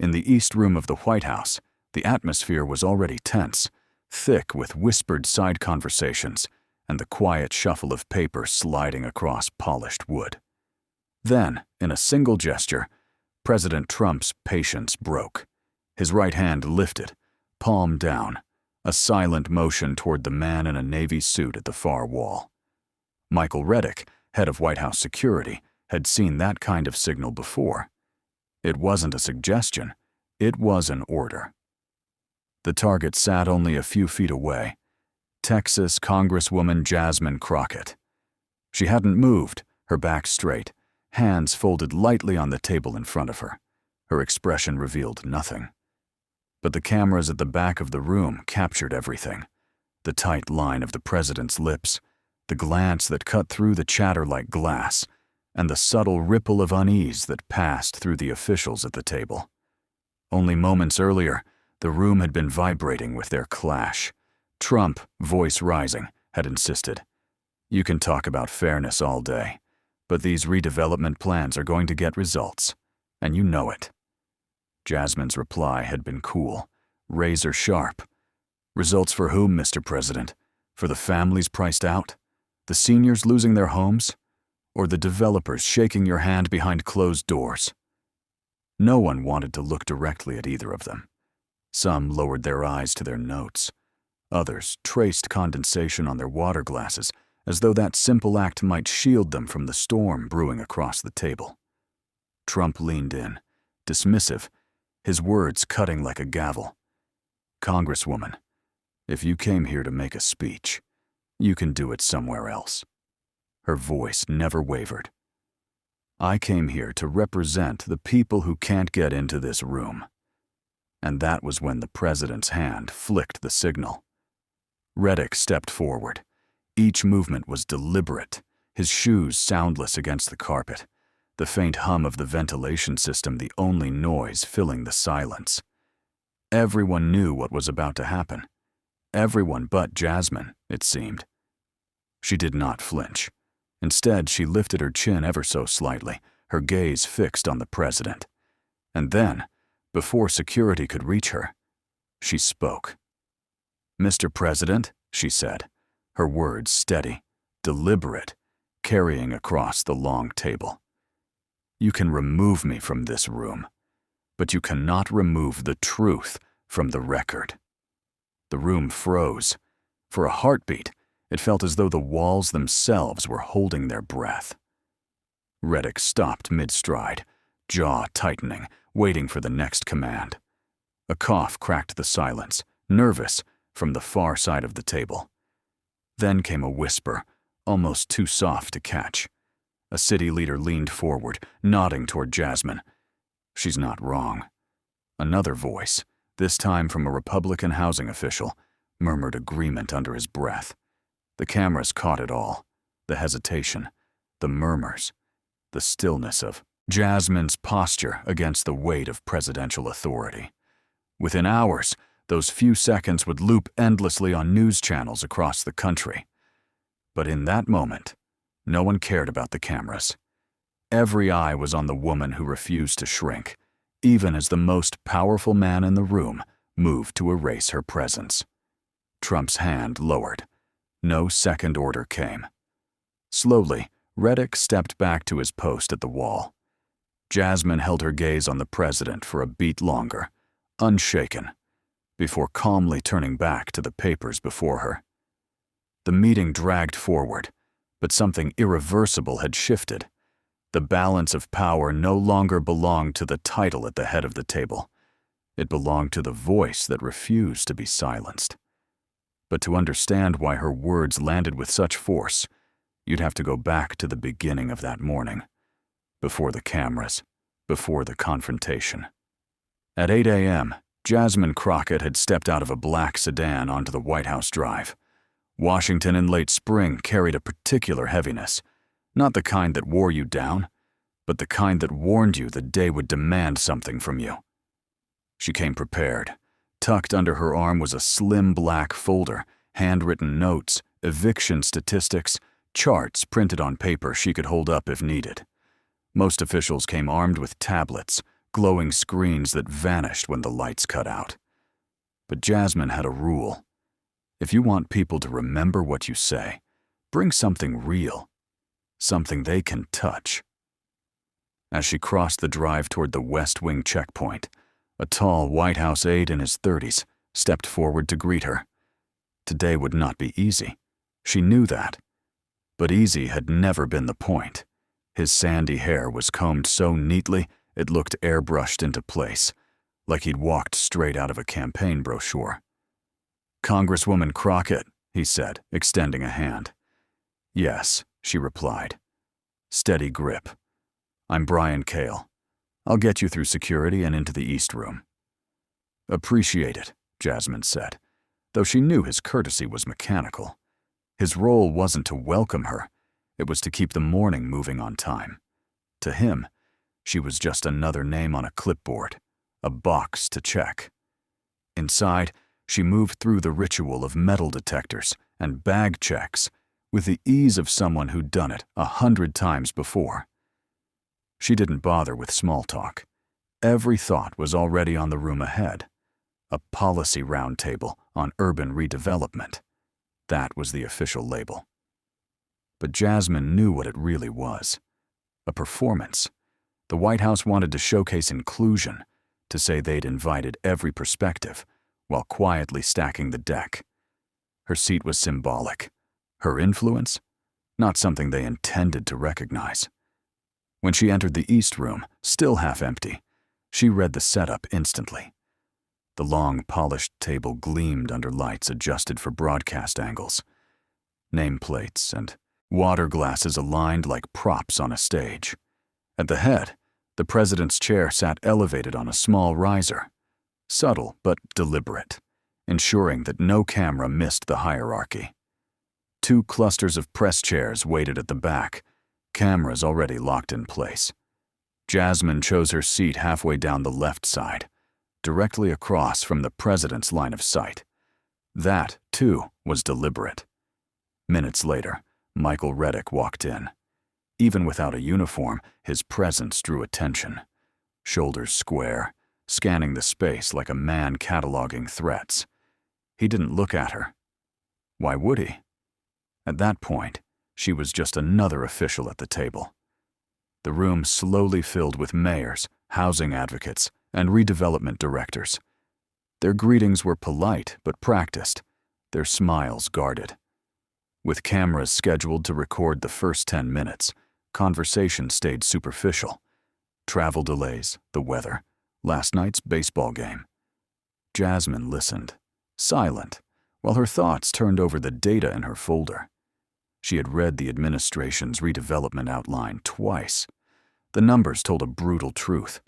In the East Room of the White House, the atmosphere was already tense, thick with whispered side conversations and the quiet shuffle of paper sliding across polished wood. Then, in a single gesture, President Trump's patience broke. His right hand lifted, palm down, a silent motion toward the man in a Navy suit at the far wall. Michael Reddick, head of White House security, had seen that kind of signal before. It wasn't a suggestion, it was an order. The target sat only a few feet away, Texas Congresswoman Jasmine Crockett. She hadn't moved, her back straight, hands folded lightly on the table in front of her. Her expression revealed nothing. But the cameras at the back of the room captured everything. The tight line of the president's lips, the glance that cut through the chatter like glass, and the subtle ripple of unease that passed through the officials at the table. Only moments earlier, the room had been vibrating with their clash. Trump, voice rising, had insisted, "You can talk about fairness all day, but these redevelopment plans are going to get results, and you know it." Jasmine's reply had been cool, razor sharp. "Results for whom, Mr. President? For the families priced out? The seniors losing their homes? Or the developers shaking your hand behind closed doors?" No one wanted to look directly at either of them. Some lowered their eyes to their notes. Others traced condensation on their water glasses as though that simple act might shield them from the storm brewing across the table. Trump leaned in, dismissive, his words cutting like a gavel. "Congresswoman, if you came here to make a speech, you can do it somewhere else." Her voice never wavered. "I came here to represent the people who can't get into this room." And that was when the president's hand flicked the signal. Reddick stepped forward. Each movement was deliberate, his shoes soundless against the carpet, the faint hum of the ventilation system the only noise filling the silence. Everyone knew what was about to happen. Everyone but Jasmine, it seemed. She did not flinch. Instead, she lifted her chin ever so slightly, her gaze fixed on the president. And then, before security could reach her, she spoke. "Mr. President," she said, her words steady, deliberate, carrying across the long table. "You can remove me from this room, but you cannot remove the truth from the record." The room froze. For a heartbeat, it felt as though the walls themselves were holding their breath. Reddick stopped mid-stride, jaw tightening, waiting for the next command. A cough cracked the silence, nervous, from the far side of the table. Then came a whisper, almost too soft to catch. A city leader leaned forward, nodding toward Jasmine. "She's not wrong." Another voice, this time from a Republican housing official, murmured agreement under his breath. The cameras caught it all, the hesitation, the murmurs, the stillness of Jasmine's posture against the weight of presidential authority. Within hours, those few seconds would loop endlessly on news channels across the country. But in that moment, no one cared about the cameras. Every eye was on the woman who refused to shrink, even as the most powerful man in the room moved to erase her presence. Trump's hand lowered. No second order came. Slowly, Reddick stepped back to his post at the wall. Jasmine held her gaze on the president for a beat longer, unshaken, before calmly turning back to the papers before her. The meeting dragged forward, but something irreversible had shifted. The balance of power no longer belonged to the title at the head of the table. It belonged to the voice that refused to be silenced. But to understand why her words landed with such force, you'd have to go back to the beginning of that morning, before the cameras, before the confrontation. At 8 a.m., Jasmine Crockett had stepped out of a black sedan onto the White House drive. Washington in late spring carried a particular heaviness, not the kind that wore you down, but the kind that warned you the day would demand something from you. She came prepared. Tucked under her arm was a slim black folder, handwritten notes, eviction statistics, charts printed on paper she could hold up if needed. Most officials came armed with tablets, glowing screens that vanished when the lights cut out. But Jasmine had a rule. If you want people to remember what you say, bring something real, something they can touch. As she crossed the drive toward the West Wing checkpoint, a tall White House aide in his 30s stepped forward to greet her. Today would not be easy. She knew that. But easy had never been the point. His sandy hair was combed so neatly it looked airbrushed into place, like he'd walked straight out of a campaign brochure. "Congresswoman Crockett," he said, extending a hand. "Yes," she replied. Steady grip. "I'm Brian Cale. I'll get you through security and into the East Room." "Appreciate it," Jasmine said, though she knew his courtesy was mechanical. His role wasn't to welcome her, it was to keep the morning moving on time. To him, she was just another name on a clipboard, a box to check. Inside, she moved through the ritual of metal detectors and bag checks with the ease of someone who'd done it 100 times before. She didn't bother with small talk. Every thought was already on the room ahead. A policy roundtable on urban redevelopment. That was the official label. But Jasmine knew what it really was. A performance. The White House wanted to showcase inclusion, to say they'd invited every perspective, while quietly stacking the deck. Her seat was symbolic. Her influence? Not something they intended to recognize. When she entered the East Room, still half empty, she read the setup instantly. The long, polished table gleamed under lights adjusted for broadcast angles. Nameplates and water glasses aligned like props on a stage. At the head, the president's chair sat elevated on a small riser. Subtle but deliberate, ensuring that no camera missed the hierarchy. 2 clusters of press chairs waited at the back, cameras already locked in place. Jasmine chose her seat halfway down the left side, directly across from the president's line of sight. That, too, was deliberate. Minutes later, Michael Reddick walked in. Even without a uniform, his presence drew attention. Shoulders square, scanning the space like a man cataloging threats. He didn't look at her. Why would he? At that point, she was just another official at the table. The room slowly filled with mayors, housing advocates, and redevelopment directors. Their greetings were polite but practiced, their smiles guarded. With cameras scheduled to record the first 10 minutes, conversation stayed superficial. Travel delays, the weather, last night's baseball game. Jasmine listened, silent, while her thoughts turned over the data in her folder. She had read the administration's redevelopment outline twice. The numbers told a brutal truth.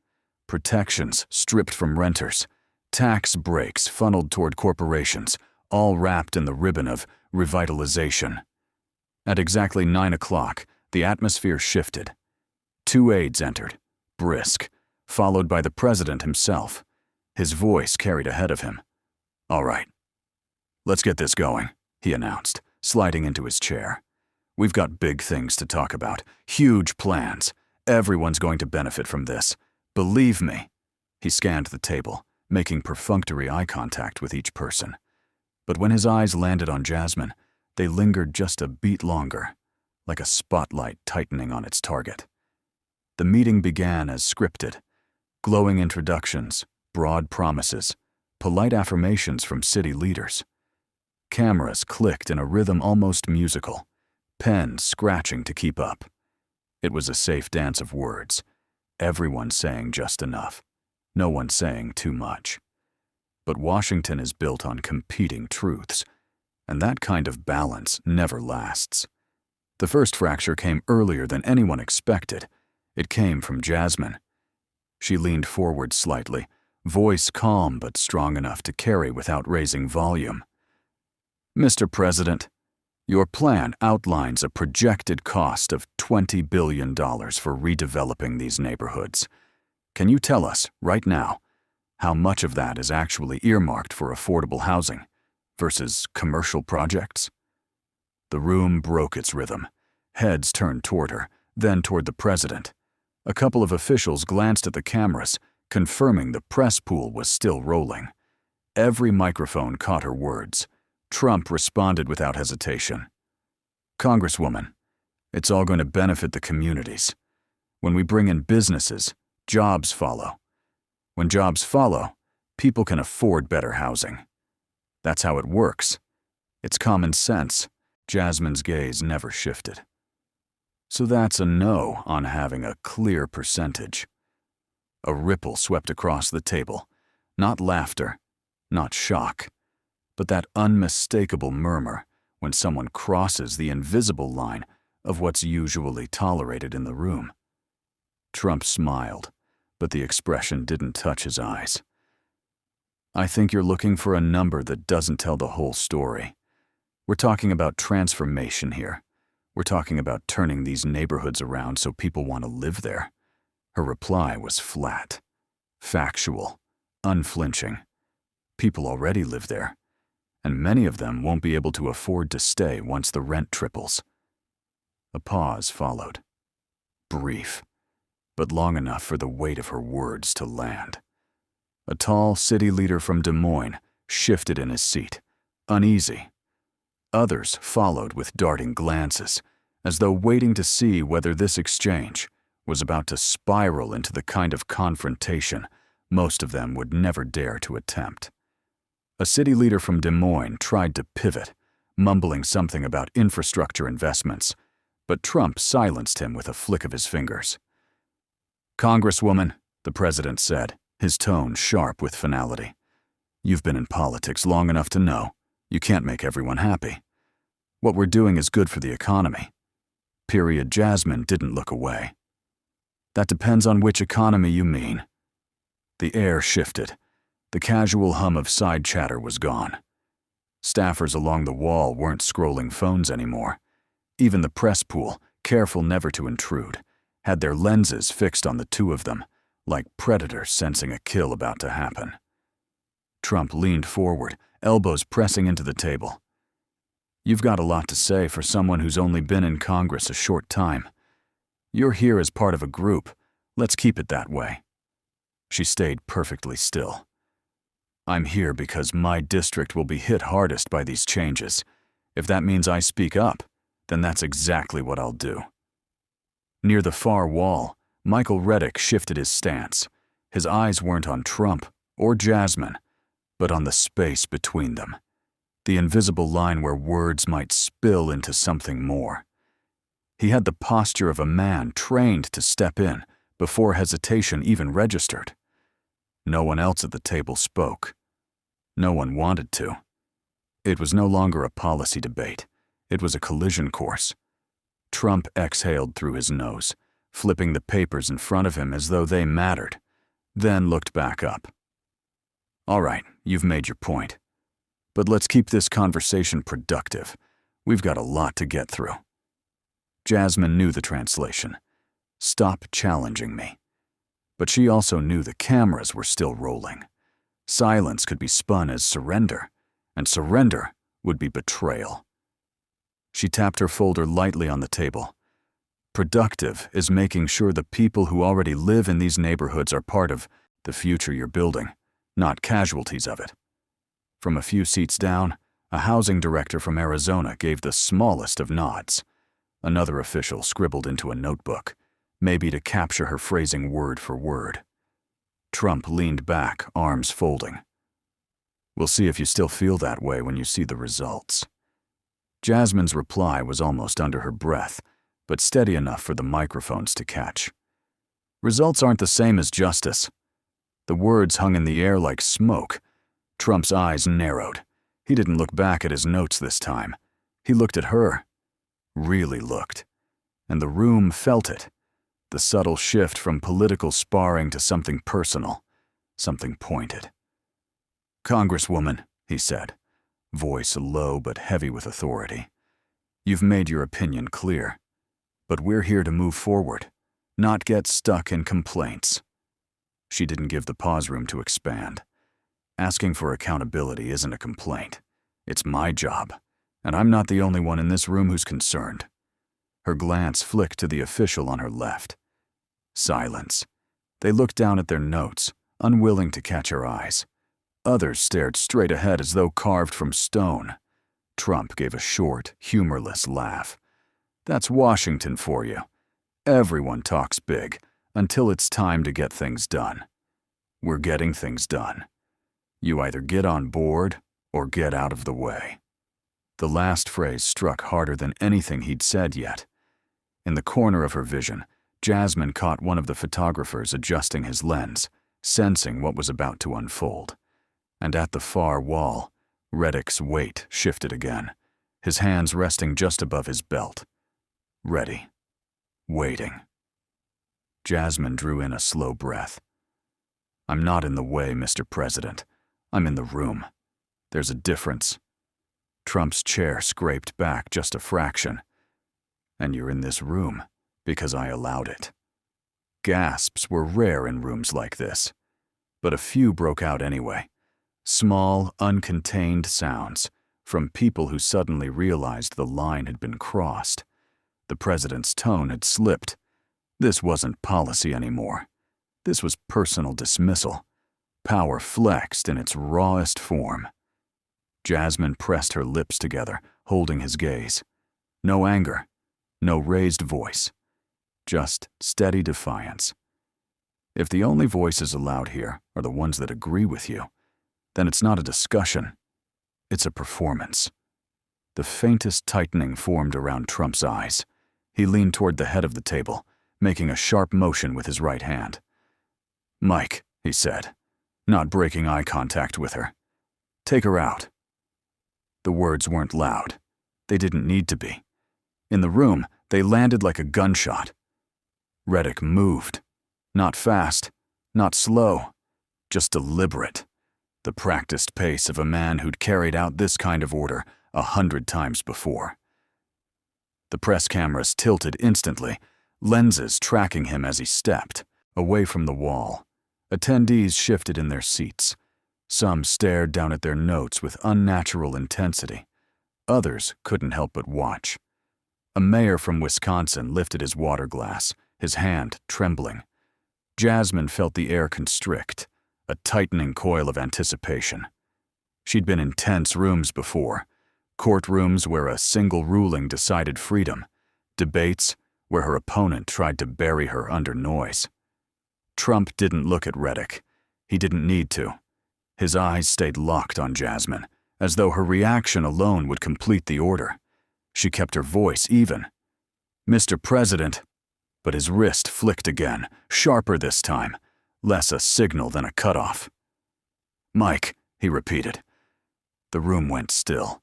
Protections stripped from renters, tax breaks funneled toward corporations, all wrapped in the ribbon of revitalization. At exactly 9 o'clock, the atmosphere shifted. 2 aides entered, brisk, followed by the president himself. His voice carried ahead of him. "All right, let's get this going," he announced, sliding into his chair. "We've got big things to talk about, huge plans. Everyone's going to benefit from this. Believe me." He scanned the table, making perfunctory eye contact with each person. But when his eyes landed on Jasmine, they lingered just a beat longer, like a spotlight tightening on its target. The meeting began as scripted. Glowing introductions, broad promises, polite affirmations from city leaders. Cameras clicked in a rhythm almost musical, pens scratching to keep up. It was a safe dance of words, everyone saying just enough, no one saying too much. But Washington is built on competing truths, and that kind of balance never lasts. The first fracture came earlier than anyone expected. It came from Jasmine. She leaned forward slightly, voice calm but strong enough to carry without raising volume. "Mr. President, your plan outlines a projected cost of $20 billion for redeveloping these neighborhoods. Can you tell us, right now, how much of that is actually earmarked for affordable housing versus commercial projects?" The room broke its rhythm. Heads turned toward her, then toward the president. A couple of officials glanced at the cameras, confirming the press pool was still rolling. Every microphone caught her words. Trump responded without hesitation. "Congresswoman, it's all going to benefit the communities. When we bring in businesses, jobs follow. When jobs follow, people can afford better housing. That's how it works. It's common sense." Jasmine's gaze never shifted. "So that's a no on having a clear percentage." A ripple swept across the table. Not laughter, not shock, but that unmistakable murmur when someone crosses the invisible line of what's usually tolerated in the room. Trump smiled, but the expression didn't touch his eyes. "I think you're looking for a number that doesn't tell the whole story. We're talking about transformation here. We're talking about turning these neighborhoods around so people want to live there." Her reply was flat, factual, unflinching. People already live there, and many of them won't be able to afford to stay once the rent triples. A pause followed. Brief, but long enough for the weight of her words to land. A tall city leader from Des Moines shifted in his seat, uneasy. Others followed with darting glances, as though waiting to see whether this exchange was about to spiral into the kind of confrontation most of them would never dare to attempt. A city leader from Des Moines tried to pivot, mumbling something about infrastructure investments, but Trump silenced him with a flick of his fingers. "Congresswoman," the president said, his tone sharp with finality, "you've been in politics long enough to know you can't make everyone happy. What we're doing is good for the economy." Period. Jasmine didn't look away. "That depends on which economy you mean." The air shifted. The casual hum of side chatter was gone. Staffers along the wall weren't scrolling phones anymore. Even the press pool, careful never to intrude, had their lenses fixed on the two of them, like predators sensing a kill about to happen. Trump leaned forward, elbows pressing into the table. "You've got a lot to say for someone who's only been in Congress a short time. You're here as part of a group. Let's keep it that way." She stayed perfectly still. "I'm here because my district will be hit hardest by these changes. If that means I speak up, then that's exactly what I'll do." Near the far wall, Michael Reddick shifted his stance. His eyes weren't on Trump or Jasmine, but on the space between them. The invisible line where words might spill into something more. He had the posture of a man trained to step in before hesitation even registered. No one else at the table spoke. No one wanted to. It was no longer a policy debate. It was a collision course. Trump exhaled through his nose, flipping the papers in front of him as though they mattered, then looked back up. "All right, you've made your point. But let's keep this conversation productive. We've got a lot to get through." Jasmine knew the translation. "Stop challenging me." But she also knew the cameras were still rolling. Silence could be spun as surrender, and surrender would be betrayal. She tapped her folder lightly on the table. "Productive is making sure the people who already live in these neighborhoods are part of the future you're building, not casualties of it." From a few seats down, a housing director from Arizona gave the smallest of nods. Another official scribbled into a notebook, maybe to capture her phrasing word for word. Trump leaned back, arms folding. "We'll see if you still feel that way when you see the results." Jasmine's reply was almost under her breath, but steady enough for the microphones to catch. "Results aren't the same as justice." The words hung in the air like smoke. Trump's eyes narrowed. He didn't look back at his notes this time. He looked at her. Really looked. And the room felt it. The subtle shift from political sparring to something personal, something pointed. "Congresswoman," he said, voice low but heavy with authority, "you've made your opinion clear. But we're here to move forward, not get stuck in complaints." She didn't give the pause room to expand. Asking for accountability isn't a complaint. It's my job, and I'm not the only one in this room who's concerned. Her glance flicked to the official on her left. Silence. They looked down at their notes, unwilling to catch her eyes. Others stared straight ahead as though carved from stone. Trump gave a short, humorless laugh. That's Washington for you. Everyone talks big until it's time to get things done. We're getting things done. You either get on board or get out of the way. The last phrase struck harder than anything he'd said yet. In the corner of her vision, Jasmine caught one of the photographers adjusting his lens, sensing what was about to unfold. And at the far wall, Reddick's weight shifted again, his hands resting just above his belt. Ready. Waiting. Jasmine drew in a slow breath. I'm not in the way, Mr. President. I'm in the room. There's a difference. Trump's chair scraped back just a fraction. And you're in this room because I allowed it. Gasps were rare in rooms like this, but a few broke out anyway. Small, uncontained sounds from people who suddenly realized the line had been crossed. The president's tone had slipped. This wasn't policy anymore. This was personal dismissal. Power flexed in its rawest form. Jasmine pressed her lips together, holding his gaze. No anger, no raised voice. Just steady defiance. If the only voices allowed here are the ones that agree with you, then it's not a discussion. It's a performance. The faintest tightening formed around Trump's eyes. He leaned toward the head of the table, making a sharp motion with his right hand. Mike, he said, not breaking eye contact with her. Take her out. The words weren't loud. They didn't need to be. In the room, they landed like a gunshot. Reddick moved. Not fast, not slow, just deliberate. The practiced pace of a man who'd carried out this kind of order 100 times before. The press cameras tilted instantly, lenses tracking him as he stepped, away from the wall. Attendees shifted in their seats. Some stared down at their notes with unnatural intensity. Others couldn't help but watch. A mayor from Wisconsin lifted his water glass, his hand trembling. Jasmine felt the air constrict, a tightening coil of anticipation. She'd been in tense rooms before, courtrooms where a single ruling decided freedom, debates where her opponent tried to bury her under noise. Trump didn't look at Reddick. He didn't need to. His eyes stayed locked on Jasmine, as though her reaction alone would complete the order. She kept her voice even. Mr. President, but his wrist flicked again, sharper this time, less a signal than a cutoff. Mike, he repeated. The room went still.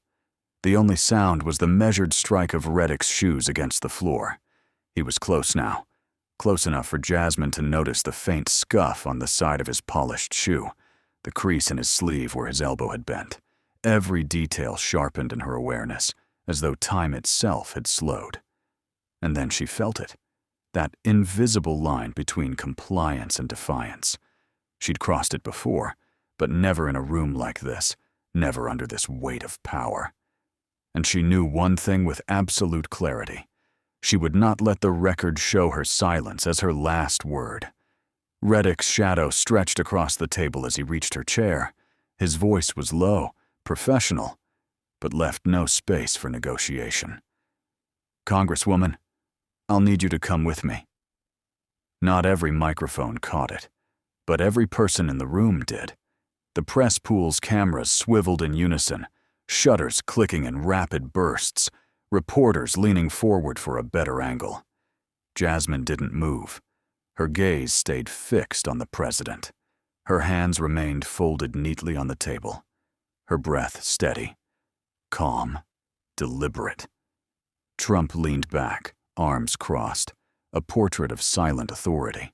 The only sound was the measured strike of Reddick's shoes against the floor. He was close now, close enough for Jasmine to notice the faint scuff on the side of his polished shoe, the crease in his sleeve where his elbow had bent. Every detail sharpened in her awareness, as though time itself had slowed. And then she felt it, that invisible line between compliance and defiance. She'd crossed it before, but never in a room like this, never under this weight of power. And she knew one thing with absolute clarity. She would not let the record show her silence as her last word. Reddick's shadow stretched across the table as he reached her chair. His voice was low, professional, but left no space for negotiation. Congresswoman, I'll need you to come with me. Not every microphone caught it, but every person in the room did. The press pool's cameras swiveled in unison, shutters clicking in rapid bursts, reporters leaning forward for a better angle. Jasmine didn't move. Her gaze stayed fixed on the president. Her hands remained folded neatly on the table. Her breath steady, calm, deliberate. Trump leaned back, arms crossed, a portrait of silent authority.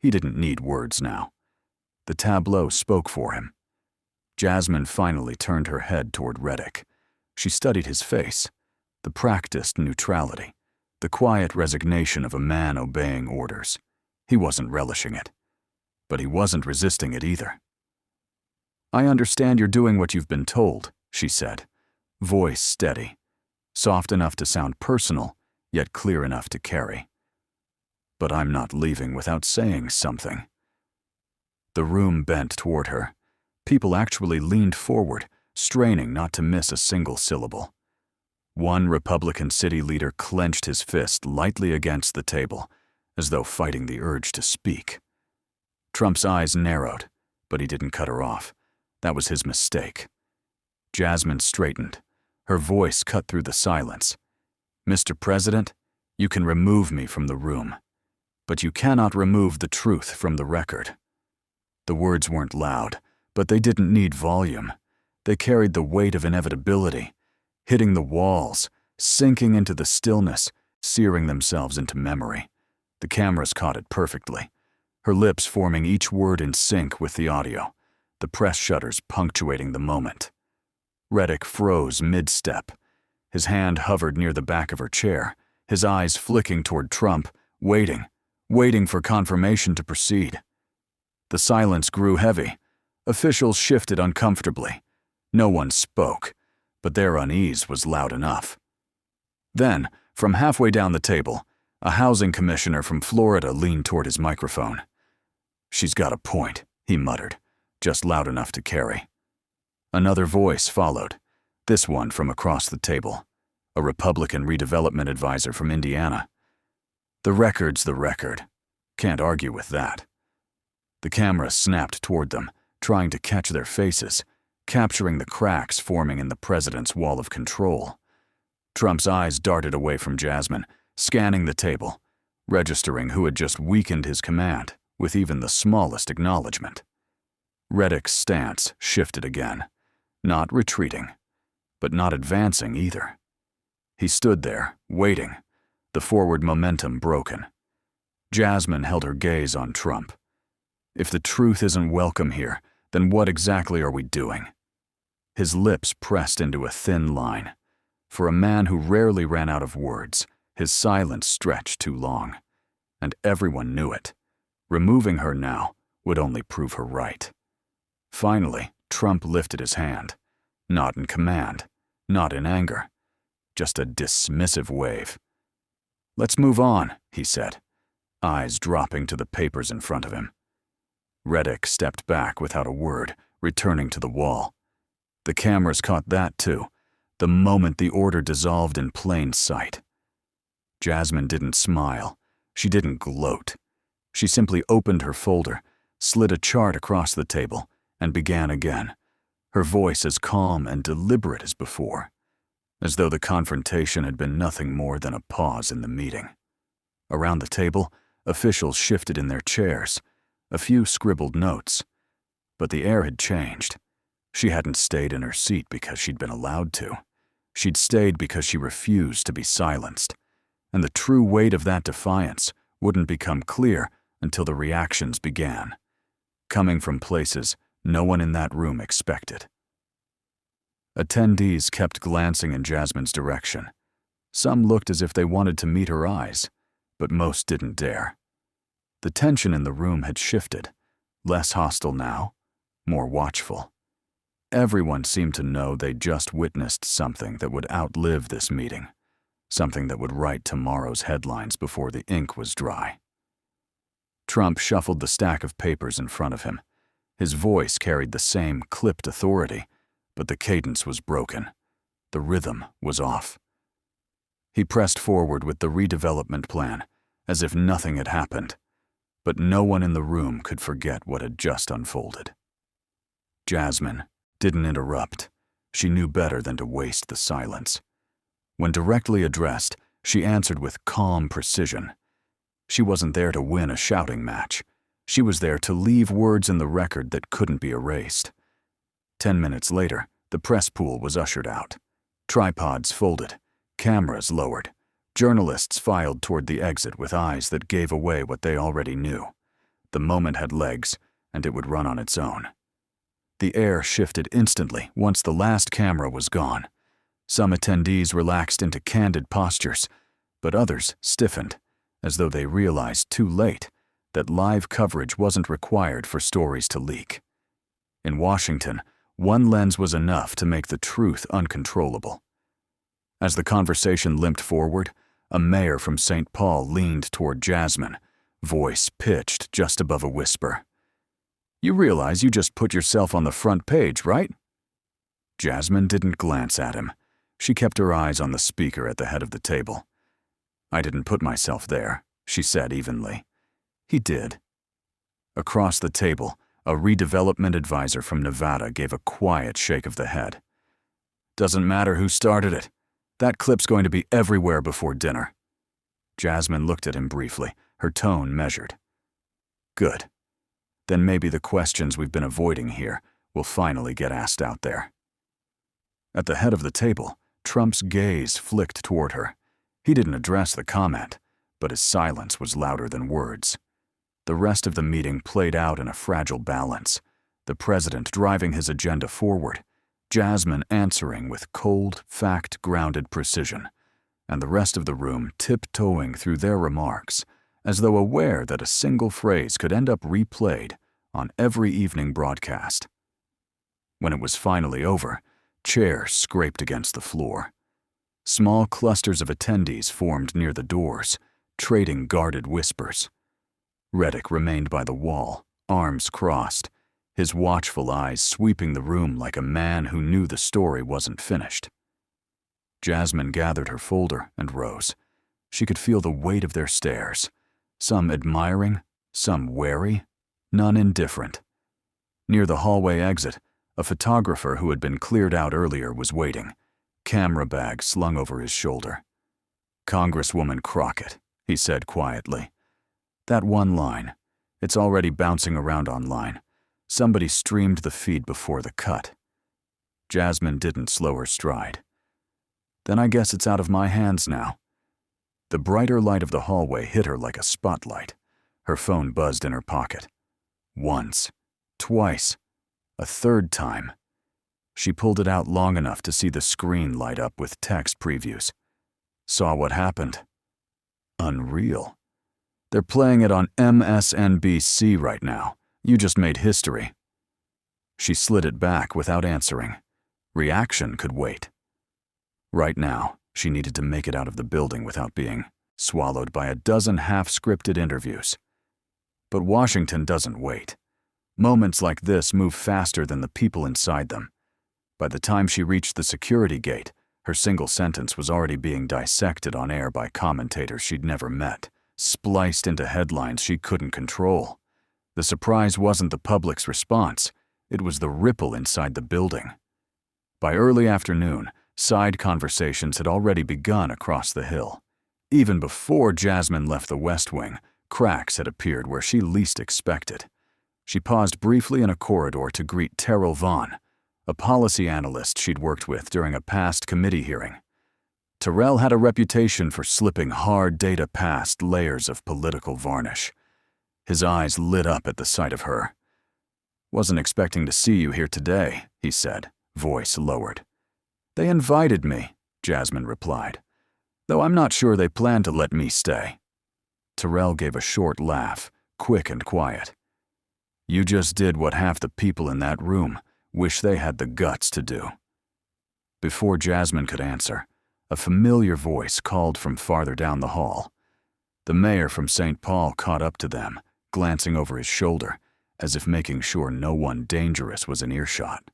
He didn't need words now. The tableau spoke for him. Jasmine finally turned her head toward Reddick. She studied his face, the practiced neutrality, the quiet resignation of a man obeying orders. He wasn't relishing it, but he wasn't resisting it either. I understand you're doing what you've been told, she said, voice steady, soft enough to sound personal, yet clear enough to carry. But I'm not leaving without saying something. The room bent toward her. People actually leaned forward, straining not to miss a single syllable. One Republican city leader clenched his fist lightly against the table, as though fighting the urge to speak. Trump's eyes narrowed, but he didn't cut her off. That was his mistake. Jasmine straightened. Her voice cut through the silence. "Mr. President, you can remove me from the room, but you cannot remove the truth from the record." The words weren't loud, but they didn't need volume. They carried the weight of inevitability, hitting the walls, sinking into the stillness, searing themselves into memory. The cameras caught it perfectly, her lips forming each word in sync with the audio, the press shutters punctuating the moment. Reddick froze mid-step. His hand hovered near the back of her chair, his eyes flicking toward Trump, waiting for confirmation to proceed. The silence grew heavy. Officials shifted uncomfortably. No one spoke, but their unease was loud enough. Then, from halfway down the table, a housing commissioner from Florida leaned toward his microphone. "She's got a point," he muttered, just loud enough to carry. Another voice followed, this one from across the table, a Republican redevelopment advisor from Indiana. "The record's the record. Can't argue with that." The camera snapped toward them, trying to catch their faces, capturing the cracks forming in the president's wall of control. Trump's eyes darted away from Jasmine, scanning the table, registering who had just weakened his command with even the smallest acknowledgement. Reddick's stance shifted again, not retreating, but not advancing either. He stood there, waiting, the forward momentum broken. Jasmine held her gaze on Trump. If the truth isn't welcome here, then what exactly are we doing? His lips pressed into a thin line. For a man who rarely ran out of words, his silence stretched too long. And everyone knew it. Removing her now would only prove her right. Finally, Trump lifted his hand. Not in command, not in anger, just a dismissive wave. "Let's move on," he said, eyes dropping to the papers in front of him. Reddick stepped back without a word, returning to the wall. The cameras caught that too, the moment the order dissolved in plain sight. Jasmine didn't smile. She didn't gloat. She simply opened her folder, slid a chart across the table, and began again, her voice as calm and deliberate as before, as though the confrontation had been nothing more than a pause in the meeting. Around the table, officials shifted in their chairs. A few scribbled notes. But the air had changed. She hadn't stayed in her seat because she'd been allowed to. She'd stayed because she refused to be silenced. And the true weight of that defiance wouldn't become clear until the reactions began, coming from places no one in that room expected. Attendees kept glancing in Jasmine's direction. Some looked as if they wanted to meet her eyes, but most didn't dare. The tension in the room had shifted, less hostile now, more watchful. Everyone seemed to know they'd just witnessed something that would outlive this meeting, something that would write tomorrow's headlines before the ink was dry. Trump shuffled the stack of papers in front of him. His voice carried the same clipped authority, but the cadence was broken. The rhythm was off. He pressed forward with the redevelopment plan, as if nothing had happened. But no one in the room could forget what had just unfolded. Jasmine didn't interrupt. She knew better than to waste the silence. When directly addressed, she answered with calm precision. She wasn't there to win a shouting match. She was there to leave words in the record that couldn't be erased. 10 minutes later, the press pool was ushered out. Tripods folded, cameras lowered. Journalists filed toward the exit with eyes that gave away what they already knew. The moment had legs, and it would run on its own. The air shifted instantly once the last camera was gone. Some attendees relaxed into candid postures, but others stiffened, as though they realized too late that live coverage wasn't required for stories to leak. In Washington, one lens was enough to make the truth uncontrollable. As the conversation limped forward, a mayor from St. Paul leaned toward Jasmine, voice pitched just above a whisper. You realize you just put yourself on the front page, right? Jasmine didn't glance at him. She kept her eyes on the speaker at the head of the table. I didn't put myself there, she said evenly. He did. Across the table, a redevelopment advisor from Nevada gave a quiet shake of the head. Doesn't matter who started it. That clip's going to be everywhere before dinner. Jasmine looked at him briefly, her tone measured. Good. Then maybe the questions we've been avoiding here will finally get asked out there. At the head of the table, Trump's gaze flicked toward her. He didn't address the comment, but his silence was louder than words. The rest of the meeting played out in a fragile balance, the president driving his agenda forward, Jasmine answering with cold, fact-grounded precision, and the rest of the room tiptoeing through their remarks, as though aware that a single phrase could end up replayed on every evening broadcast. When it was finally over, chairs scraped against the floor. Small clusters of attendees formed near the doors, trading guarded whispers. Reddick remained by the wall, arms crossed, his watchful eyes sweeping the room like a man who knew the story wasn't finished. Jasmine gathered her folder and rose. She could feel the weight of their stares, some admiring, some wary, none indifferent. Near the hallway exit, a photographer who had been cleared out earlier was waiting, camera bag slung over his shoulder. Congresswoman Crockett, he said quietly. That one line, it's already bouncing around online. Somebody streamed the feed before the cut. Jasmine didn't slow her stride. Then I guess it's out of my hands now. The brighter light of the hallway hit her like a spotlight. Her phone buzzed in her pocket. Once, twice, a third time. She pulled it out long enough to see the screen light up with text previews. Saw what happened. Unreal. They're playing it on MSNBC right now. You just made history. She slid it back without answering. Reaction could wait. Right now, she needed to make it out of the building without being swallowed by a dozen half-scripted interviews. But Washington doesn't wait. Moments like this move faster than the people inside them. By the time she reached the security gate, her single sentence was already being dissected on air by commentators she'd never met, spliced into headlines she couldn't control. The surprise wasn't the public's response, it was the ripple inside the building. By early afternoon, side conversations had already begun across the hill. Even before Jasmine left the West Wing, cracks had appeared where she least expected. She paused briefly in a corridor to greet Terrell Vaughn, a policy analyst she'd worked with during a past committee hearing. Terrell had a reputation for slipping hard data past layers of political varnish. His eyes lit up at the sight of her. "Wasn't expecting to see you here today," he said, voice lowered. "They invited me," Jasmine replied, "though I'm not sure they plan to let me stay." Terrell gave a short laugh, quick and quiet. "You just did what half the people in that room wish they had the guts to do." Before Jasmine could answer, a familiar voice called from farther down the hall. The mayor from St. Paul caught up to them, glancing over his shoulder, as if making sure no one dangerous was in earshot.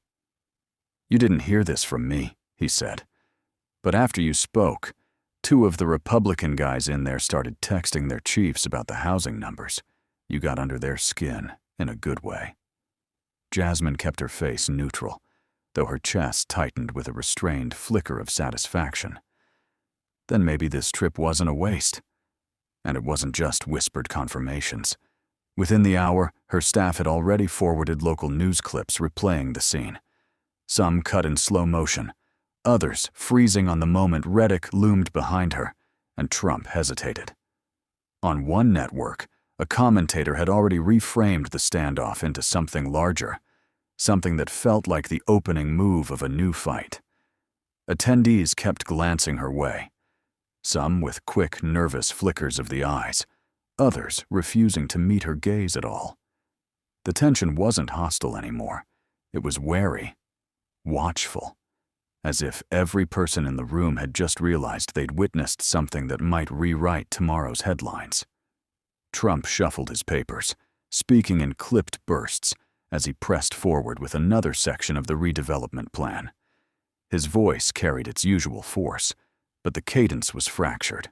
"You didn't hear this from me," he said. "But after you spoke, 2 of the Republican guys in there started texting their chiefs about the housing numbers. You got under their skin, in a good way." Jasmine kept her face neutral, though her chest tightened with a restrained flicker of satisfaction. Then maybe this trip wasn't a waste. And it wasn't just whispered confirmations. Within the hour, her staff had already forwarded local news clips replaying the scene. Some cut in slow motion, others freezing on the moment Reddick loomed behind her, and Trump hesitated. On one network, a commentator had already reframed the standoff into something larger, something that felt like the opening move of a new fight. Attendees kept glancing her way, some with quick, nervous flickers of the eyes, others refusing to meet her gaze at all. The tension wasn't hostile anymore. It was wary, watchful, as if every person in the room had just realized they'd witnessed something that might rewrite tomorrow's headlines. Trump shuffled his papers, speaking in clipped bursts, as he pressed forward with another section of the redevelopment plan. His voice carried its usual force, but the cadence was fractured.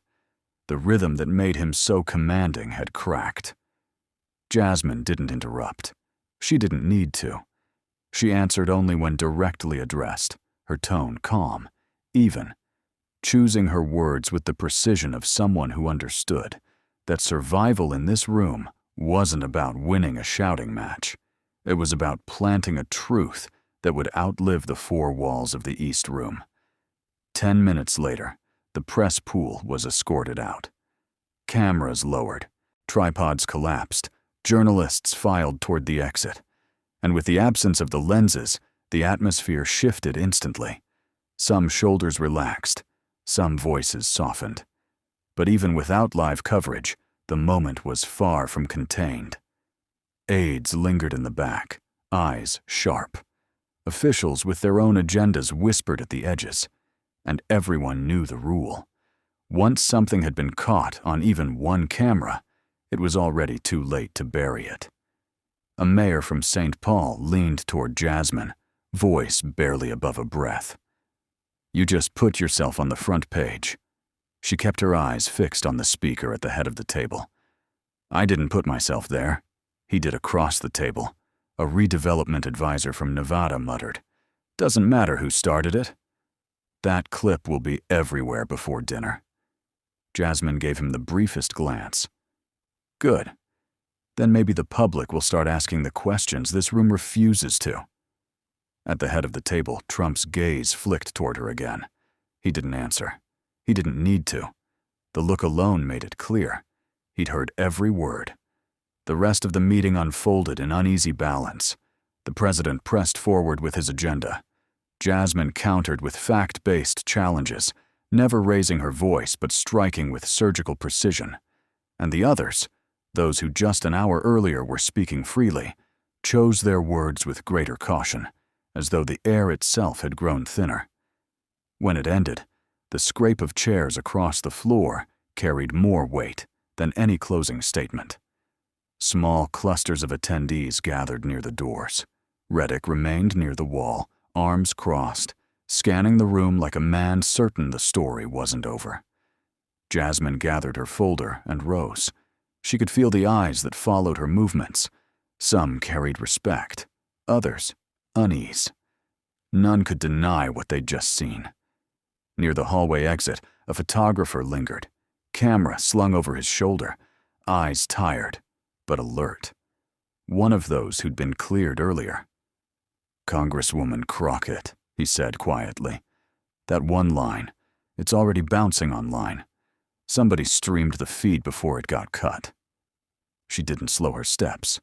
The rhythm that made him so commanding had cracked. Jasmine didn't interrupt. She didn't need to. She answered only when directly addressed, her tone calm, even, choosing her words with the precision of someone who understood that survival in this room wasn't about winning a shouting match. It was about planting a truth that would outlive the four walls of the East Room. 10 minutes later, the press pool was escorted out. Cameras lowered, tripods collapsed, journalists filed toward the exit. And with the absence of the lenses, the atmosphere shifted instantly. Some shoulders relaxed, some voices softened. But even without live coverage, the moment was far from contained. Aides lingered in the back, eyes sharp. Officials with their own agendas whispered at the edges, and everyone knew the rule. Once something had been caught on even one camera, it was already too late to bury it. A mayor from St. Paul leaned toward Jasmine, voice barely above a breath. "You just put yourself on the front page." She kept her eyes fixed on the speaker at the head of the table. "I didn't put myself there." He did across the table. A redevelopment advisor from Nevada muttered, "Doesn't matter who started it." "That clip will be everywhere before dinner." Jasmine gave him the briefest glance. "Good. Then maybe the public will start asking the questions this room refuses to." At the head of the table, Trump's gaze flicked toward her again. He didn't answer. He didn't need to. The look alone made it clear. He'd heard every word. The rest of the meeting unfolded in uneasy balance. The president pressed forward with his agenda. Jasmine countered with fact-based challenges, never raising her voice but striking with surgical precision. And the others, those who just an hour earlier were speaking freely, chose their words with greater caution, as though the air itself had grown thinner. When it ended, the scrape of chairs across the floor carried more weight than any closing statement. Small clusters of attendees gathered near the doors. Reddick remained near the wall, arms crossed, scanning the room like a man certain the story wasn't over. Jasmine gathered her folder and rose. She could feel the eyes that followed her movements. Some carried respect, others unease. None could deny what they'd just seen. Near the hallway exit, a photographer lingered, camera slung over his shoulder, eyes tired but alert. One of those who'd been cleared earlier. "Congresswoman Crockett," he said quietly. "That one line, it's already bouncing online. Somebody streamed the feed before it got cut." She didn't slow her steps.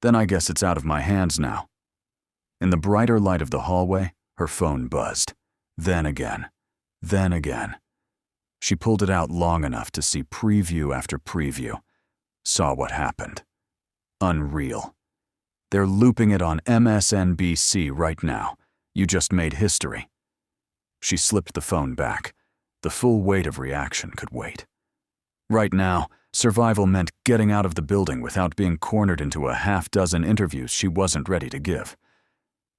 "Then I guess it's out of my hands now." In the brighter light of the hallway, her phone buzzed. Then again. Then again. She pulled it out long enough to see preview after preview. Saw what happened. Unreal. "They're looping it on MSNBC right now. You just made history." She slipped the phone back. The full weight of reaction could wait. Right now, survival meant getting out of the building without being cornered into a half-dozen interviews she wasn't ready to give.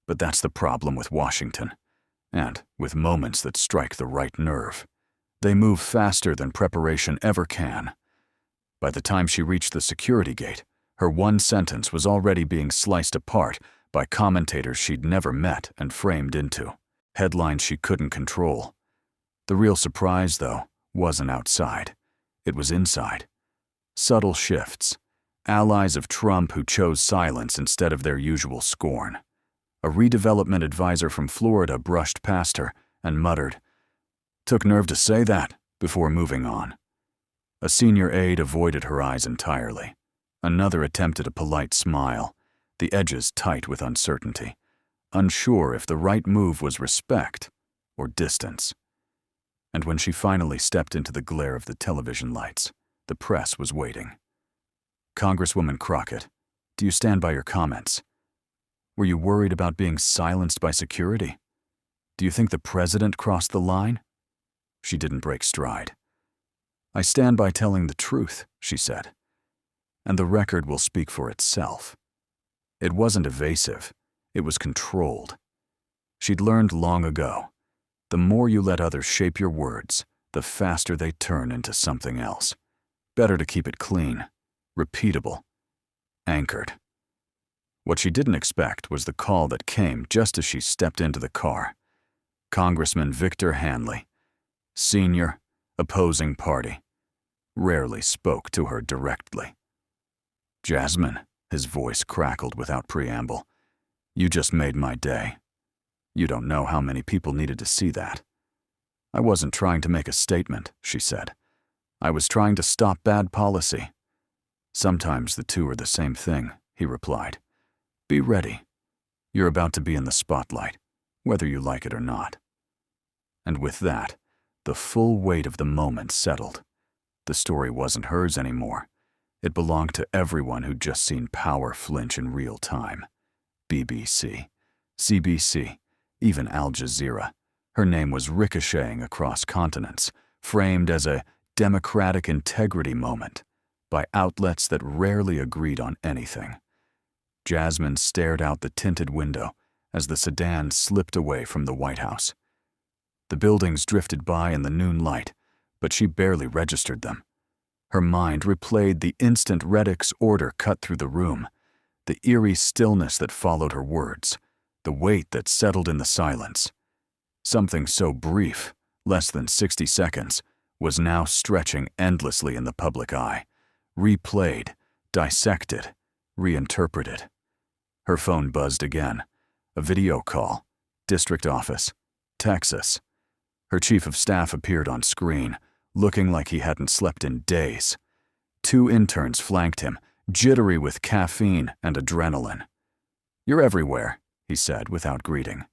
But that's the problem with Washington, and with moments that strike the right nerve. They move faster than preparation ever can. By the time she reached the security gate, her one sentence was already being sliced apart by commentators she'd never met and framed into headlines she couldn't control. The real surprise, though, wasn't outside. It was inside. Subtle shifts. Allies of Trump who chose silence instead of their usual scorn. A redevelopment advisor from Florida brushed past her and muttered, "Took nerve to say that," before moving on. A senior aide avoided her eyes entirely. Another attempted a polite smile, the edges tight with uncertainty, unsure if the right move was respect or distance. And when she finally stepped into the glare of the television lights, the press was waiting. "Congresswoman Crockett, do you stand by your comments? Were you worried about being silenced by security? Do you think the president crossed the line?" She didn't break stride. "I stand by telling the truth," she said, "and the record will speak for itself." It wasn't evasive, it was controlled. She'd learned long ago, the more you let others shape your words, the faster they turn into something else. Better to keep it clean, repeatable, anchored. What she didn't expect was the call that came just as she stepped into the car. Congressman Victor Hanley, senior, opposing party, rarely spoke to her directly. "Jasmine," his voice crackled without preamble, "you just made my day. You don't know how many people needed to see that." "I wasn't trying to make a statement," she said. "I was trying to stop bad policy." "Sometimes the two are the same thing," he replied. "Be ready. You're about to be in the spotlight, whether you like it or not." And with that, the full weight of the moment settled. The story wasn't hers anymore. It belonged to everyone who'd just seen power flinch in real time. BBC, CBC, even Al Jazeera. Her name was ricocheting across continents, framed as a democratic integrity moment by outlets that rarely agreed on anything. Jasmine stared out the tinted window as the sedan slipped away from the White House. The buildings drifted by in the noon light, but she barely registered them. Her mind replayed the instant Reddick's order cut through the room, the eerie stillness that followed her words, the weight that settled in the silence. Something so brief, less than 60 seconds, was now stretching endlessly in the public eye, replayed, dissected, reinterpreted. Her phone buzzed again. A video call. District office. Texas. Her chief of staff appeared on screen, looking like he hadn't slept in days. 2 interns flanked him, jittery with caffeine and adrenaline. "You're everywhere," he said without greeting.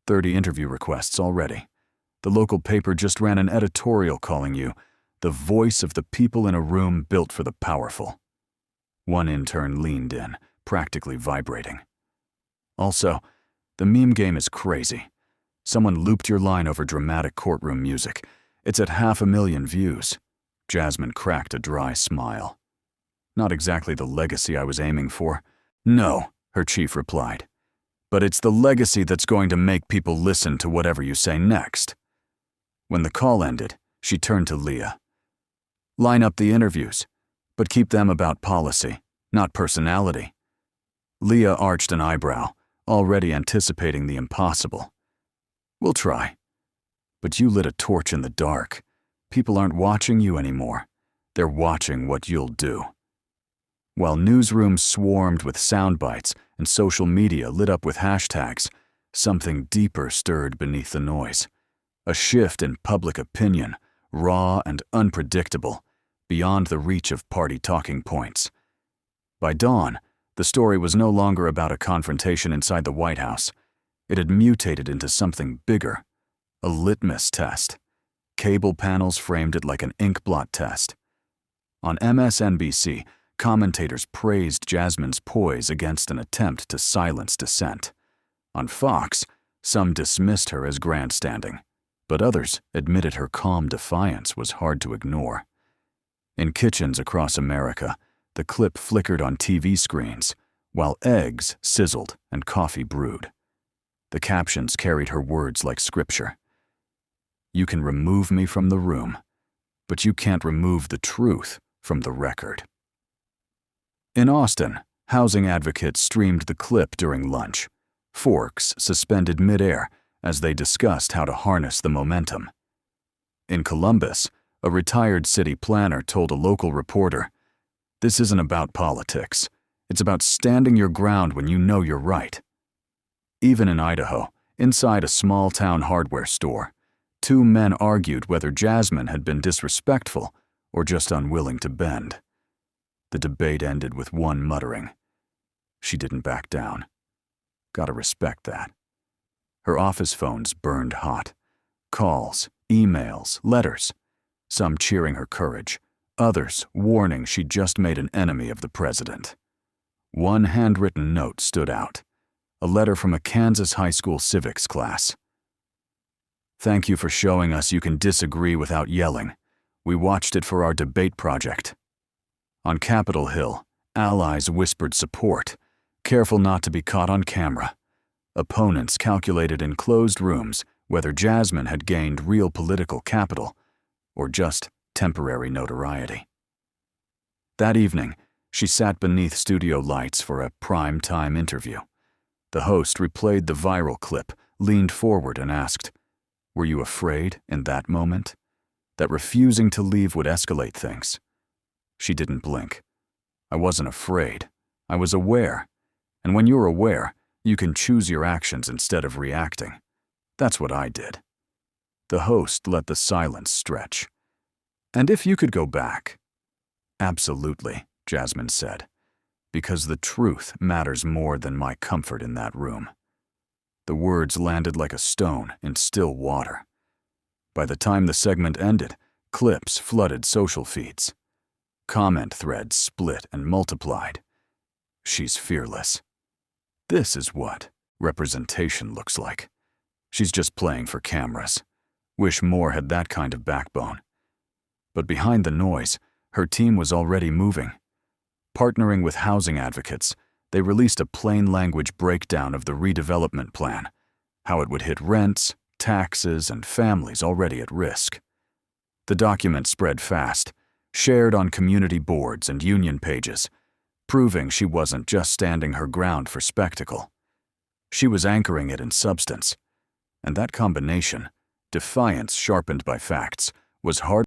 30 interview requests already. The local paper just ran an editorial calling you the voice of the people in a room built for the powerful. One intern leaned in, practically vibrating. "Also, the meme game is crazy. Someone looped your line over dramatic courtroom music. It's at 500,000 views." Jasmine cracked a dry smile. "Not exactly the legacy I was aiming for." "No," her chief replied. "But it's the legacy that's going to make people listen to whatever you say next." When the call ended, she turned to Leah. "Line up the interviews, but keep them about policy, not personality." Leah arched an eyebrow, already anticipating the impossible. "We'll try. But you lit a torch in the dark. People aren't watching you anymore. They're watching what you'll do." While newsrooms swarmed with sound bites and social media lit up with hashtags, something deeper stirred beneath the noise. A shift in public opinion, raw and unpredictable, beyond the reach of party talking points. By dawn, the story was no longer about a confrontation inside the White House. It had mutated into something bigger, a litmus test. Cable panels framed it like an inkblot test. On MSNBC, commentators praised Jasmine's poise against an attempt to silence dissent. On Fox, some dismissed her as grandstanding, but others admitted her calm defiance was hard to ignore. In kitchens across America, the clip flickered on TV screens, while eggs sizzled and coffee brewed. The captions carried her words like scripture. "You can remove me from the room, but you can't remove the truth from the record." In Austin, housing advocates streamed the clip during lunch, forks suspended midair as they discussed how to harness the momentum. In Columbus, a retired city planner told a local reporter, "This isn't about politics. It's about standing your ground when you know you're right." Even in Idaho, inside a small-town hardware store, 2 men argued whether Jasmine had been disrespectful or just unwilling to bend. The debate ended with one muttering, "She didn't back down. Gotta respect that." Her office phones burned hot. Calls, emails, letters. Some cheering her courage, others warning she'd just made an enemy of the president. One handwritten note stood out. A letter from a Kansas high school civics class. "Thank you for showing us you can disagree without yelling. We watched it for our debate project." On Capitol Hill, allies whispered support. careful not to be caught on camera. Opponents calculated in closed rooms whether Jasmine had gained real political capital or just temporary notoriety. That evening, she sat beneath studio lights for a prime-time interview. The host replayed the viral clip, leaned forward and asked, "Were you afraid in that moment? That refusing to leave would escalate things?" She didn't blink. "I wasn't afraid. I was aware. And when you're aware, you can choose your actions instead of reacting. That's what I did." The host let the silence stretch. "And if you could go back?" "Absolutely," Jasmine said, "because the truth matters more than my comfort in that room." The words landed like a stone in still water. By the time the segment ended, clips flooded social feeds. Comment threads split and multiplied. "She's fearless. This is what representation looks like. She's just playing for cameras. Wish more had that kind of backbone." But behind the noise, her team was already moving. Partnering with housing advocates, they released a plain-language breakdown of the redevelopment plan, how it would hit rents, taxes, and families already at risk. The document spread fast, shared on community boards and union pages, proving she wasn't just standing her ground for spectacle. She was anchoring it in substance, and that combination, defiance sharpened by facts, was hard